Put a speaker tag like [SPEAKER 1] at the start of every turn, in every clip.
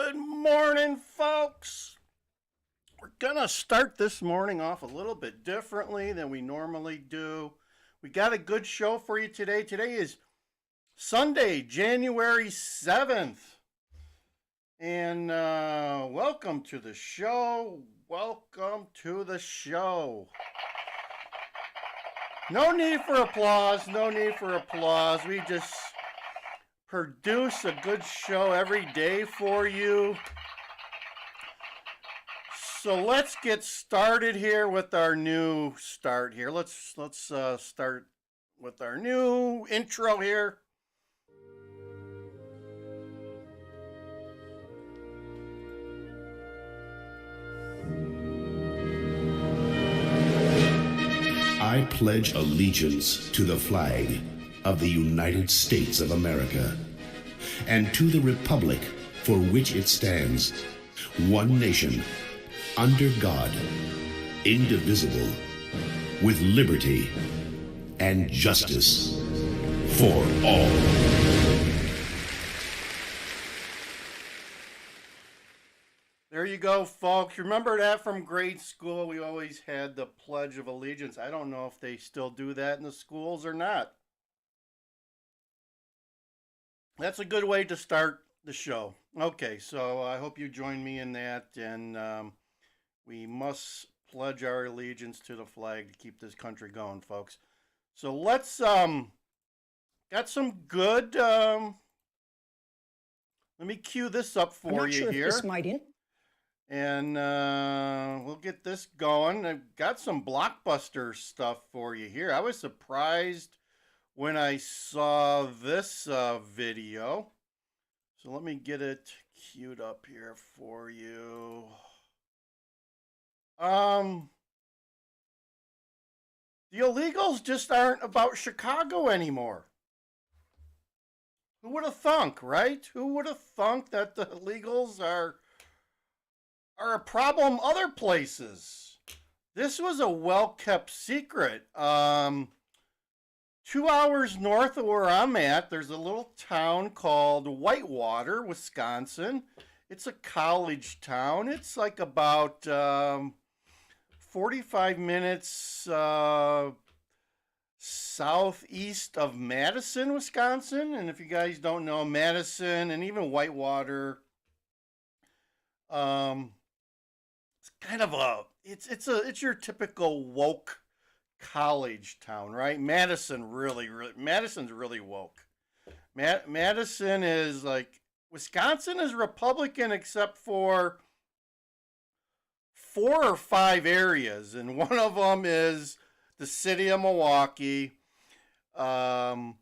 [SPEAKER 1] Good morning, folks. We're going to start this morning off a little bit differently than we normally do. We got a good show for you today. Today is Sunday, January 7th. And welcome to the show. Welcome to the show. No need for applause. No need for applause. We just produce a good show every day for you. So let's get started here with our new start here. Let's start with our new intro here.
[SPEAKER 2] I pledge allegiance to the flag of the United States of America and to the republic for which it stands, one nation, under God, indivisible, with liberty and justice for all.
[SPEAKER 1] There you go, folks. Remember that from grade school? We always had the Pledge of Allegiance. I don't know if they still do that in the schools or not. That's a good way to start the show. Okay, so I hope you join me in that, and we must pledge our allegiance to the flag to keep this country going, folks. So let's got some good. Let me cue this up for you here.
[SPEAKER 3] This might in.
[SPEAKER 1] And we'll get this going. I've got some blockbuster stuff for you here. I was surprised when I saw this video. So let me get it queued up here for you. The illegals just aren't about Chicago anymore. Who would have thunk, right? Who would have thunk that the illegals are a problem other places? This was a well-kept secret. 2 hours north of where I'm at, there's a little town called Whitewater, Wisconsin. It's a college town. It's like about 45 minutes southeast of Madison, Wisconsin. And if you guys don't know, Madison and even Whitewater, it's kind of it's your typical woke college town, right? Madison's really woke. Madison is like, Wisconsin is Republican except for 4 or 5 areas, and one of them is the city of Milwaukee, and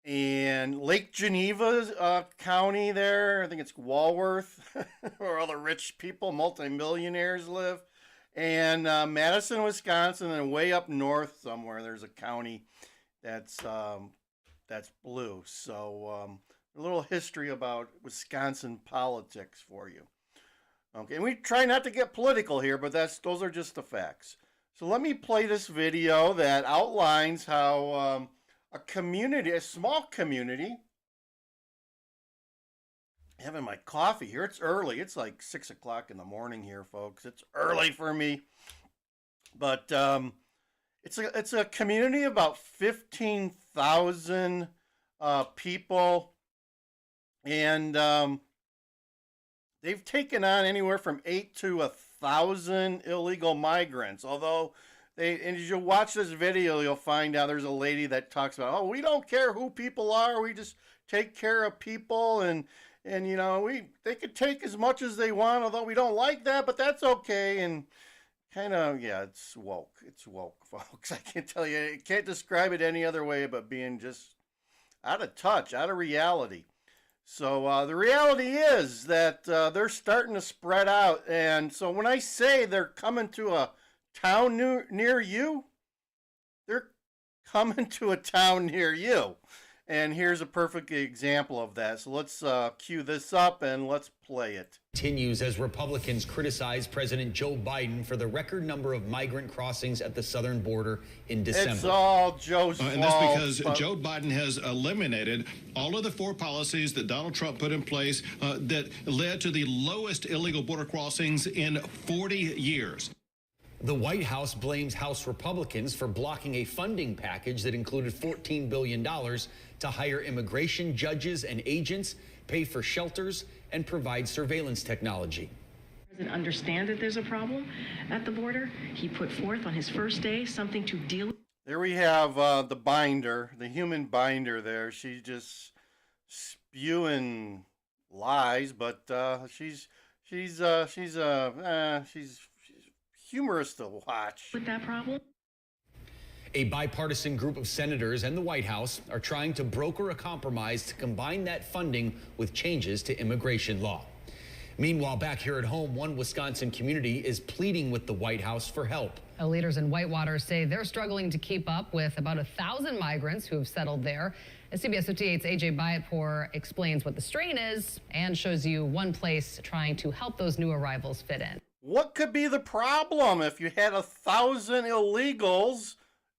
[SPEAKER 1] Lake Geneva County there. I think it's Walworth, where all the rich people, multimillionaires live. And Madison, Wisconsin, and way up north somewhere, there's a county that's blue. So a little history about Wisconsin politics for you. Okay, and we try not to get political here, but those are just the facts. So let me play this video that outlines how a small community, having my coffee here. It's early. It's like 6 o'clock in the morning here, folks. It's early for me. But it's a community of about 15,000 people. And they've taken on anywhere from 8 to 1,000 illegal migrants. Although, and as you watch this video, you'll find out there's a lady that talks about, oh, we don't care who people are. We just take care of people, and you know, they could take as much as they want, although we don't like that, but that's okay. And kind of, yeah, it's woke. It's woke, folks. I can't tell you, I can't describe it any other way but being just out of touch, out of reality. So the reality is that they're starting to spread out. And so when I say they're coming to a town near you, they're coming to a town near you. And here's a perfect example of that. So let's cue this up and let's play it.
[SPEAKER 3] Continues as Republicans criticize President Joe Biden for the record number of migrant crossings at the southern border in December.
[SPEAKER 1] It's all Joe's fault.
[SPEAKER 4] And that's because Joe Biden has eliminated all of the 4 policies that Donald Trump put in place that led to the lowest illegal border crossings in 40 years.
[SPEAKER 3] The White House blames House Republicans for blocking a funding package that included $14 billion to hire immigration judges and agents, pay for shelters, and provide surveillance technology.
[SPEAKER 5] Doesn't understand that there's a problem at the border. He put forth on his first day something to deal with.
[SPEAKER 1] There we have the binder, the human binder there. She's just spewing lies, but she's humorous to watch.
[SPEAKER 5] With that problem?
[SPEAKER 3] A bipartisan group of senators and the White House are trying to broker a compromise to combine that funding with changes to immigration law. Meanwhile, back here at home, one Wisconsin community is pleading with the White House for help.
[SPEAKER 6] Leaders in Whitewater say they're struggling to keep up with about 1,000 migrants who have settled there. As CBS 58's AJ Bayatpour explains what the strain is and shows you one place trying to help those new arrivals fit in.
[SPEAKER 1] What could be the problem if you had 1,000 illegals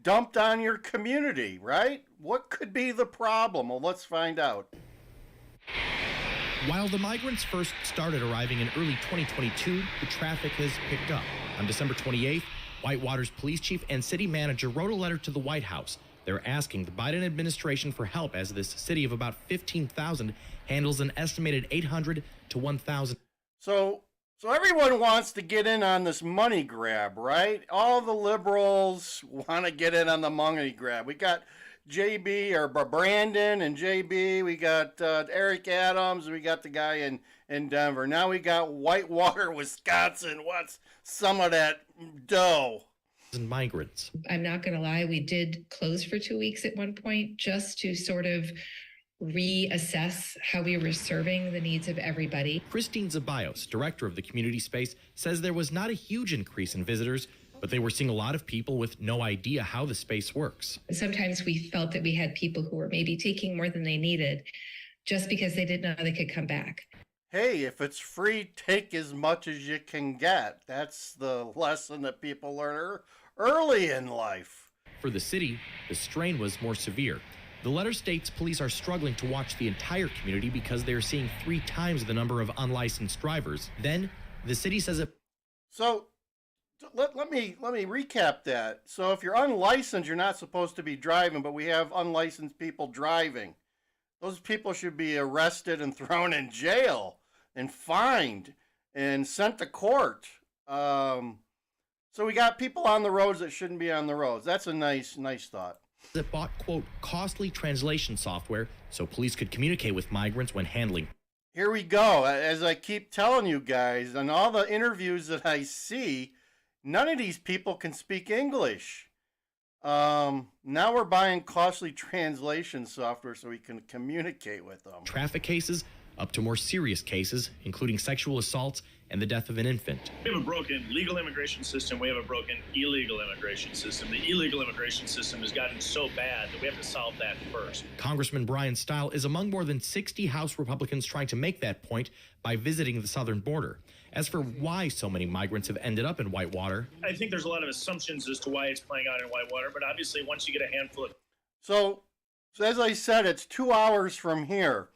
[SPEAKER 1] dumped on your community, right? What could be the problem? Well, let's find out.
[SPEAKER 7] While the migrants first started arriving in early 2022, the traffic has picked up. On December 28th, Whitewater's police chief and city manager wrote a letter to the White House. They're asking the Biden administration for help as this city of about 15,000 handles an estimated 800 to 1,000.
[SPEAKER 1] So everyone wants to get in on this money grab, right? All the liberals want to get in on the money grab. We got JB or Brandon and JB. We got Eric Adams. We got the guy in Denver. Now we got Whitewater, Wisconsin. What's some of that dough?
[SPEAKER 7] And migrants.
[SPEAKER 8] I'm not going to lie. We did close for 2 weeks at one point just to sort of reassess how we were serving the needs of everybody.
[SPEAKER 7] Christine Zabayos, director of the community space, says there was not a huge increase in visitors, but they were seeing a lot of people with no idea how the space works.
[SPEAKER 8] Sometimes we felt that we had people who were maybe taking more than they needed just because they didn't know they could come back.
[SPEAKER 1] Hey, if it's free, take as much as you can get. That's the lesson that people learn early in life.
[SPEAKER 7] For the city, the strain was more severe. The letter states police are struggling to watch the entire community because they're seeing 3 times the number of unlicensed drivers. Then the city says it.
[SPEAKER 1] So let me recap that. So if you're unlicensed, you're not supposed to be driving, but we have unlicensed people driving. Those people should be arrested and thrown in jail and fined and sent to court. So we got people on the roads that shouldn't be on the roads. That's a nice thought.
[SPEAKER 7] That bought, quote, costly translation software so police could communicate with migrants when handling.
[SPEAKER 1] Here we go. As I keep telling you guys, on all the interviews that I see, none of these people can speak English. Now we're buying costly translation software so we can communicate with them.
[SPEAKER 7] Traffic cases up to more serious cases, including sexual assaults and the death of an infant.
[SPEAKER 9] We have a broken legal immigration system. We have a broken illegal immigration system. The illegal immigration system has gotten so bad that we have to solve that first.
[SPEAKER 7] Congressman Brian Stile is among more than 60 House Republicans trying to make that point by visiting the southern border. As for why so many migrants have ended up in Whitewater,
[SPEAKER 9] I think there's a lot of assumptions as to why it's playing out in Whitewater, but obviously once you get a handful of...
[SPEAKER 1] So as I said, it's 2 hours from here.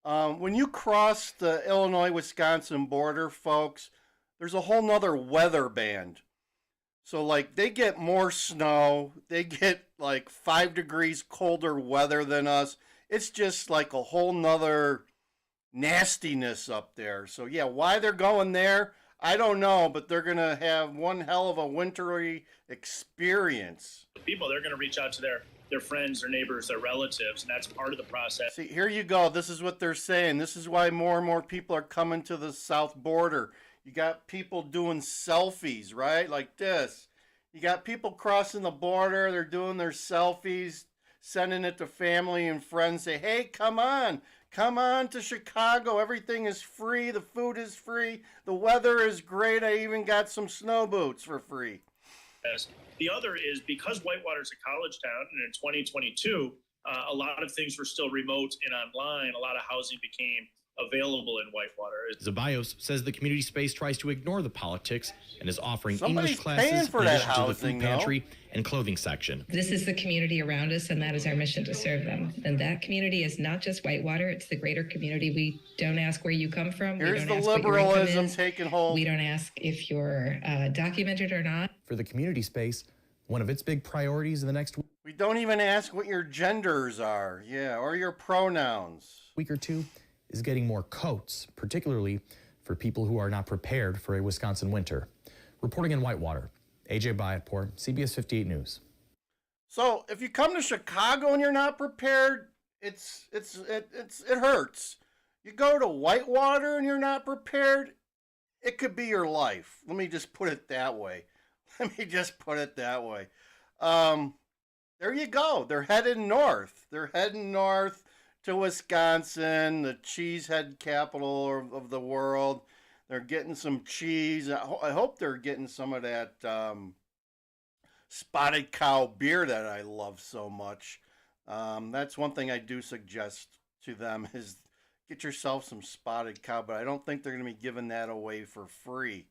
[SPEAKER 1] When you cross the Illinois-Wisconsin border, folks, there's a whole nother weather band. So, like, they get more snow. They get, like, 5 degrees colder weather than us. It's just, like, a whole nother nastiness up there. So, yeah, why they're going there, I don't know, but they're going to have one hell of a wintry experience.
[SPEAKER 9] People, they're going to reach out to their friends, their neighbors, their relatives, and that's part of the process.
[SPEAKER 1] See, here you go. This is what they're saying. This is why more and more people are coming to the south border. You got people doing selfies, right? Like this. You got people crossing the border. They're doing their selfies, sending it to family and friends. Say, hey, come on to Chicago. Everything is free. The food is free. The weather is great. I even got some snow boots for free.
[SPEAKER 9] The other is because Whitewater's a college town, and in 2022, A lot of things were still remote and online. A lot of housing became available in Whitewater.
[SPEAKER 7] Zabayos says the community space tries to ignore the politics and is offering
[SPEAKER 1] Somebody's
[SPEAKER 7] English classes
[SPEAKER 1] paying for
[SPEAKER 7] in
[SPEAKER 1] that
[SPEAKER 7] addition to the
[SPEAKER 1] housing,
[SPEAKER 7] food pantry and clothing section.
[SPEAKER 8] This is the community around us, and that is our mission to serve them. And that community is not just Whitewater, it's the greater community. We don't ask where you come from.
[SPEAKER 1] Here's
[SPEAKER 8] we
[SPEAKER 1] the
[SPEAKER 8] don't ask what your income
[SPEAKER 1] liberalism
[SPEAKER 8] is.
[SPEAKER 1] taking hold.
[SPEAKER 8] We don't ask if you're documented or not.
[SPEAKER 7] For the community space, one of its big priorities in the next
[SPEAKER 1] We don't even ask what your genders are, or your pronouns.
[SPEAKER 7] week or two is getting more coats, particularly for people who are not prepared for a Wisconsin winter. Reporting in Whitewater, AJ Byattpour, CBS 58 News.
[SPEAKER 1] So if you come to Chicago and you're not prepared, it hurts. You go to Whitewater and you're not prepared, it could be your life. Let me just put it that way. There you go. They're heading north. They're heading north to Wisconsin, the cheesehead capital of the world. They're getting some cheese. I hope they're getting some of that Spotted Cow beer that I love so much. That's one thing I do suggest to them is get yourself some Spotted Cow, but I don't think they're going to be giving that away for free.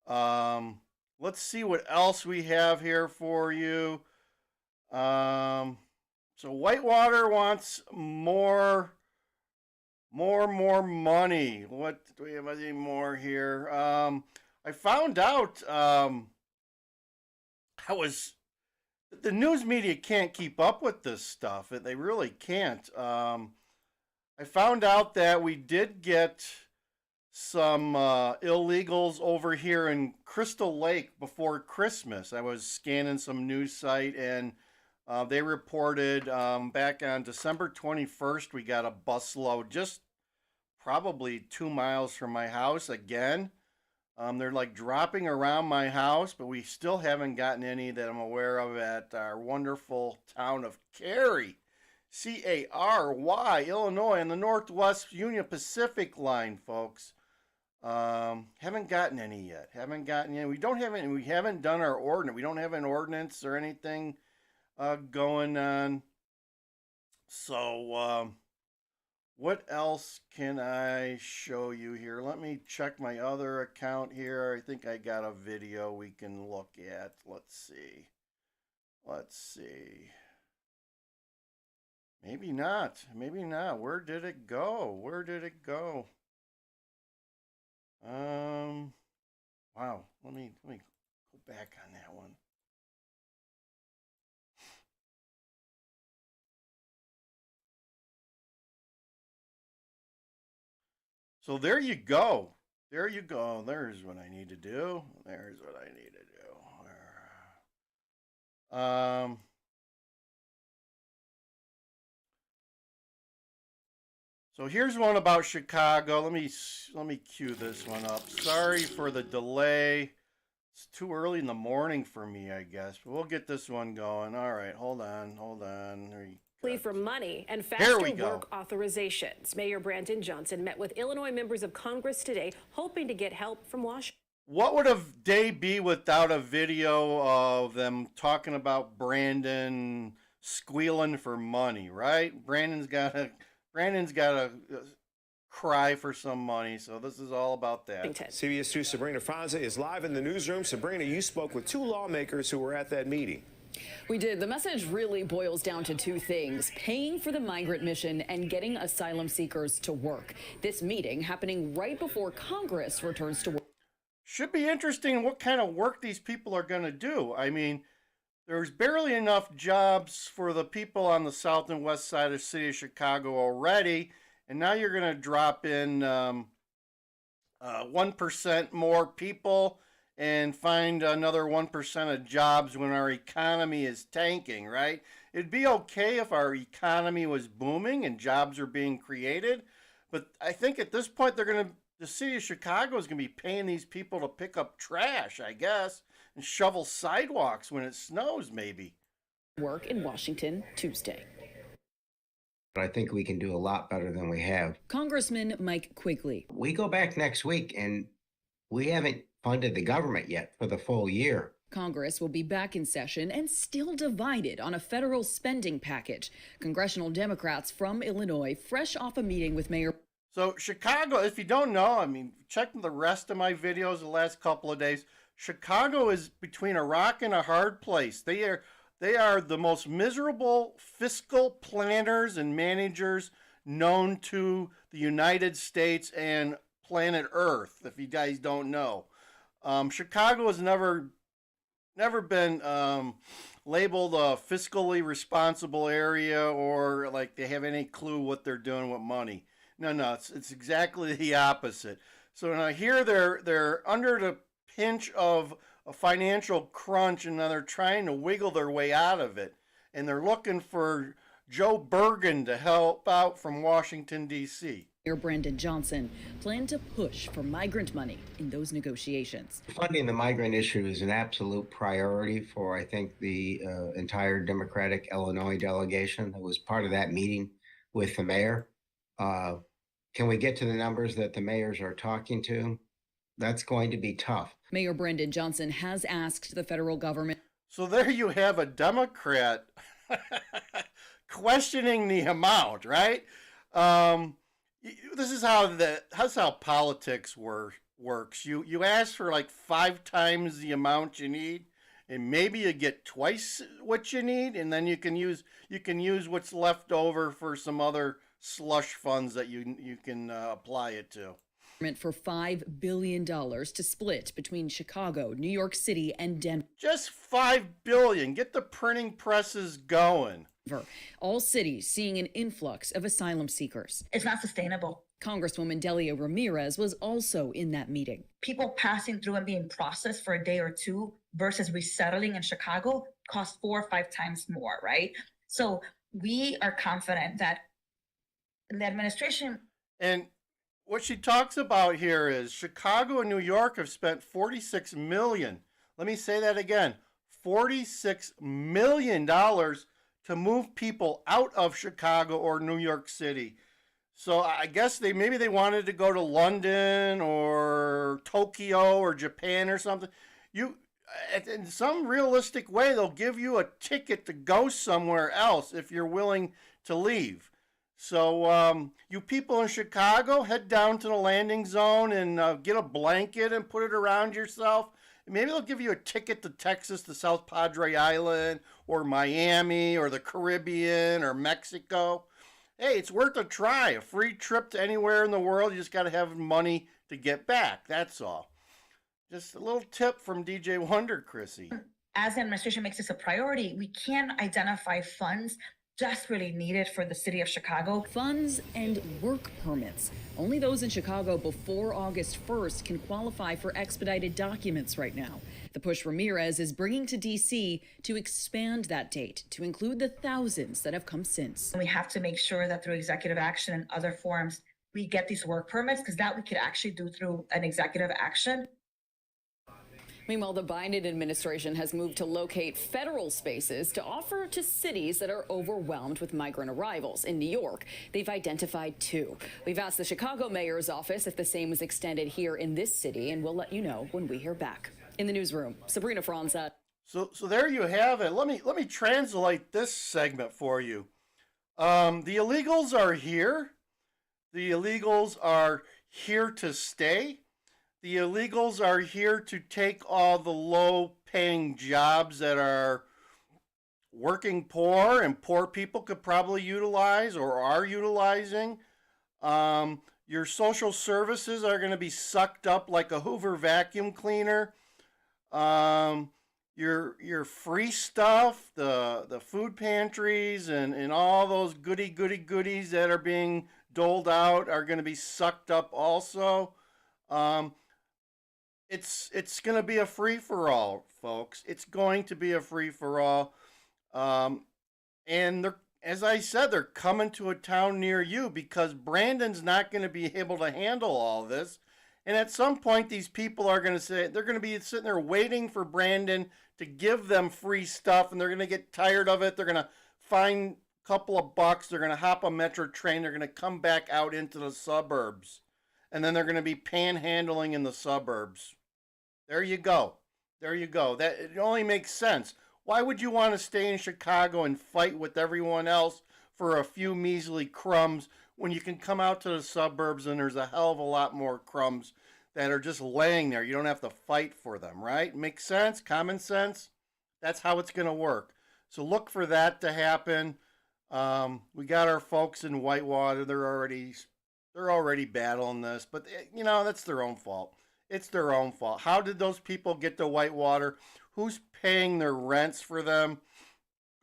[SPEAKER 1] Let's see what else we have here for you. So Whitewater wants more money. What do we have any more here? I found out the news media can't keep up with this stuff. They really can't. I found out that we did get some illegals over here in Crystal Lake before Christmas. I was scanning some news site and they reported back on December 21st, we got a busload just probably 2 miles from my house again. They're like dropping around my house, but we still haven't gotten any that I'm aware of at our wonderful town of Cary, Cary, Illinois, in the Northwest Union Pacific line, folks. Haven't gotten any yet. We don't have any. We haven't done our ordinance. We don't have an ordinance or anything going on. So, what else can I show you here? Let me check my other account here. I think I got a video we can look at. Let's see. Maybe not. Where did it go? Wow. Let me go back on that one. So there you go. There's what I need to do. So here's one about Chicago. Let me cue this one up. Sorry for the delay. It's too early in the morning for me, I guess. But we'll get this one going. All right, hold on.
[SPEAKER 10] For money and faster work authorizations. Mayor Brandon Johnson met with Illinois members of Congress today, hoping to get help from Washington.
[SPEAKER 1] What would a day be without a video of them talking about Brandon squealing for money, right? Brandon's got to cry for some money, so this is all about that.
[SPEAKER 11] CBS 2's Sabrina Franza is live in the newsroom. Sabrina, you spoke with 2 lawmakers who were at that meeting.
[SPEAKER 12] We did. The message really boils down to 2 things: paying for the migrant mission and getting asylum seekers to work. This meeting happening right before Congress returns to work.
[SPEAKER 1] Should be interesting what kind of work these people are going to do. I mean, there's barely enough jobs for the people on the south and west side of the city of Chicago already, and now you're going to drop in 1% more people and find another 1% of jobs when our economy is tanking, right? It'd be okay if our economy was booming and jobs are being created, but I think at this point the city of Chicago is going to be paying these people to pick up trash, I guess, and shovel sidewalks when it snows, maybe.
[SPEAKER 12] Work in Washington Tuesday.
[SPEAKER 13] I think we can do a lot better than we have.
[SPEAKER 12] Congressman Mike Quigley.
[SPEAKER 13] We go back next week and we haven't funded the government yet for the full year.
[SPEAKER 12] Congress will be back in session and still divided on a federal spending package. Congressional Democrats from Illinois, fresh off a meeting with Mayor.
[SPEAKER 1] So Chicago, if you don't know, I mean, check the rest of my videos the last couple of days. Chicago is between a rock and a hard place. They are the most miserable fiscal planners and managers known to the United States and planet Earth, if you guys don't know. Chicago has never been labeled a fiscally responsible area or like they have any clue what they're doing with money. No, it's exactly the opposite. So now here they're under the pinch of a financial crunch, and now they're trying to wiggle their way out of it, and they're looking for Joe Bergen to help out from Washington, D.C.
[SPEAKER 12] Mayor Brandon Johnson planned to push for migrant money in those negotiations.
[SPEAKER 13] Funding the migrant issue is an absolute priority for, I think, the entire Democratic Illinois delegation that was part of that meeting with the mayor. Can we get to the numbers that the mayors are talking to? That's going to be tough.
[SPEAKER 12] Mayor Brandon Johnson has asked the federal government.
[SPEAKER 1] So there you have a Democrat questioning the amount, right? This is how politics works. You ask for like 5 times the amount you need, and maybe you get twice what you need, and then you can use what's left over for some other slush funds that you can apply it to.
[SPEAKER 12] For $5 billion to split between Chicago, New York City, and Denver.
[SPEAKER 1] Just $5 billion. Get the printing presses going.
[SPEAKER 12] All cities seeing an influx of asylum seekers.
[SPEAKER 14] It's not sustainable.
[SPEAKER 12] Congresswoman Delia Ramirez was also in that meeting.
[SPEAKER 14] People passing through and being processed for a day or two versus resettling in Chicago costs 4 or 5 times more, right? So we are confident that the administration...
[SPEAKER 1] And what she talks about here is Chicago and New York have spent $46 million. Let me say that again. $46 million to move people out of Chicago or New York City. So I guess maybe they wanted to go to London or Tokyo or Japan or something. In some realistic way, they'll give you a ticket to go somewhere else if you're willing to leave. So you people in Chicago, head down to the landing zone and get a blanket and put it around yourself. Maybe they'll give you a ticket to Texas, to South Padre Island, or Miami, or the Caribbean, or Mexico. Hey, it's worth a try. A free trip to anywhere in the world. You just got to have money to get back. That's all. Just a little tip from DJ Wonder Chrissy.
[SPEAKER 14] As the administration makes this a priority, we can identify funds desperately needed for the city of Chicago.
[SPEAKER 12] Funds and work permits. Only those in Chicago before August 1st can qualify for expedited documents right now. The push Ramirez is bringing to D.C. to expand that date to include the thousands that have come since.
[SPEAKER 14] We have to make sure that through executive action and other forms, we get these work permits, because that we could actually do through an executive action.
[SPEAKER 12] Meanwhile, the Biden administration has moved to locate federal spaces to offer to cities that are overwhelmed with migrant arrivals. In New York, they've identified 2. We've asked the Chicago mayor's office if the same was extended here in this city, and we'll let you know when we hear back. In the newsroom, Sabrina Franza.
[SPEAKER 1] So there you have it. Let me translate this segment for you. The illegals are here. The illegals are here to stay. The illegals are here to take all the low-paying jobs that are working poor and poor people could probably utilize or are utilizing. Your social services are going to be sucked up like a Hoover vacuum cleaner. Your free stuff, the food pantries and all those goodies that are being doled out are going to be sucked up also. It's going to be a free-for-all, folks. It's going to be a free-for-all. And as I said, they're coming to a town near you because Brandon's not going to be able to handle all this. And at some point, these people are going to say, they're going to be sitting there waiting for Brandon to give them free stuff, and they're going to get tired of it. They're going to find a couple of bucks. They're going to hop a metro train. They're going to come back out into the suburbs. And then they're going to be panhandling in the suburbs. There you go. There you go. That it only makes sense. Why would you want to stay in Chicago and fight with everyone else for a few measly crumbs when you can come out to the suburbs and there's a hell of a lot more crumbs that are just laying there? You don't have to fight for them, right? Makes sense? Common sense? That's how it's going to work. So look for that to happen. We got our folks in Whitewater. They're already battling this, but you know, that's their own fault. It's their own fault. How did those people get to Whitewater? Who's paying their rents for them?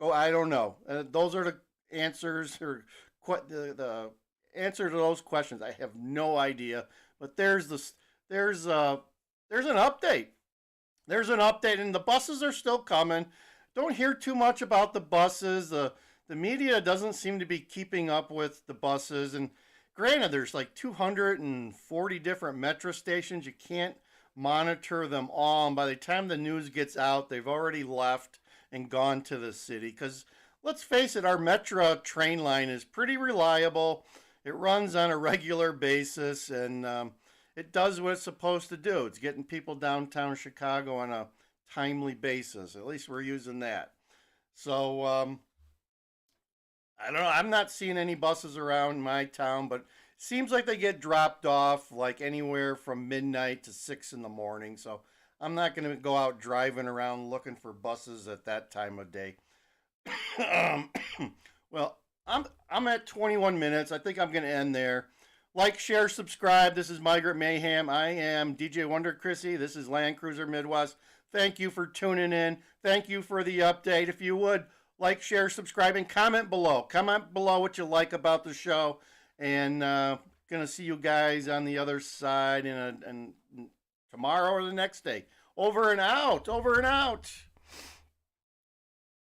[SPEAKER 1] Oh, I don't know. Those are the answers, or the answer to those questions. I have no idea. But there's an update. There's an update, and the buses are still coming. Don't hear too much about the buses. The media doesn't seem to be keeping up with the buses. And granted, there's like 240 different metro stations. You can't monitor them all. And by the time the news gets out, they've already left and gone to the city. Because let's face it, our metro train line is pretty reliable. It runs on a regular basis, and it does what it's supposed to do. It's getting people downtown Chicago on a timely basis. At least we're using that. So, I don't know. I'm not seeing any buses around my town, but it seems like they get dropped off like anywhere from midnight to 6 in the morning. So I'm not going to go out driving around looking for buses at that time of day. Well, I'm at 21 minutes. I think I'm going to end there. Like, share, subscribe. This is Migrant Mayhem. I am DJ Wonder Chrissy. This is Land Cruiser Midwest. Thank you for tuning in. Thank you for the update. If you would, like, share, subscribe, and comment below. Comment below what you like about the show. And going to see you guys on the other side in tomorrow or the next day. Over and out. Over and out.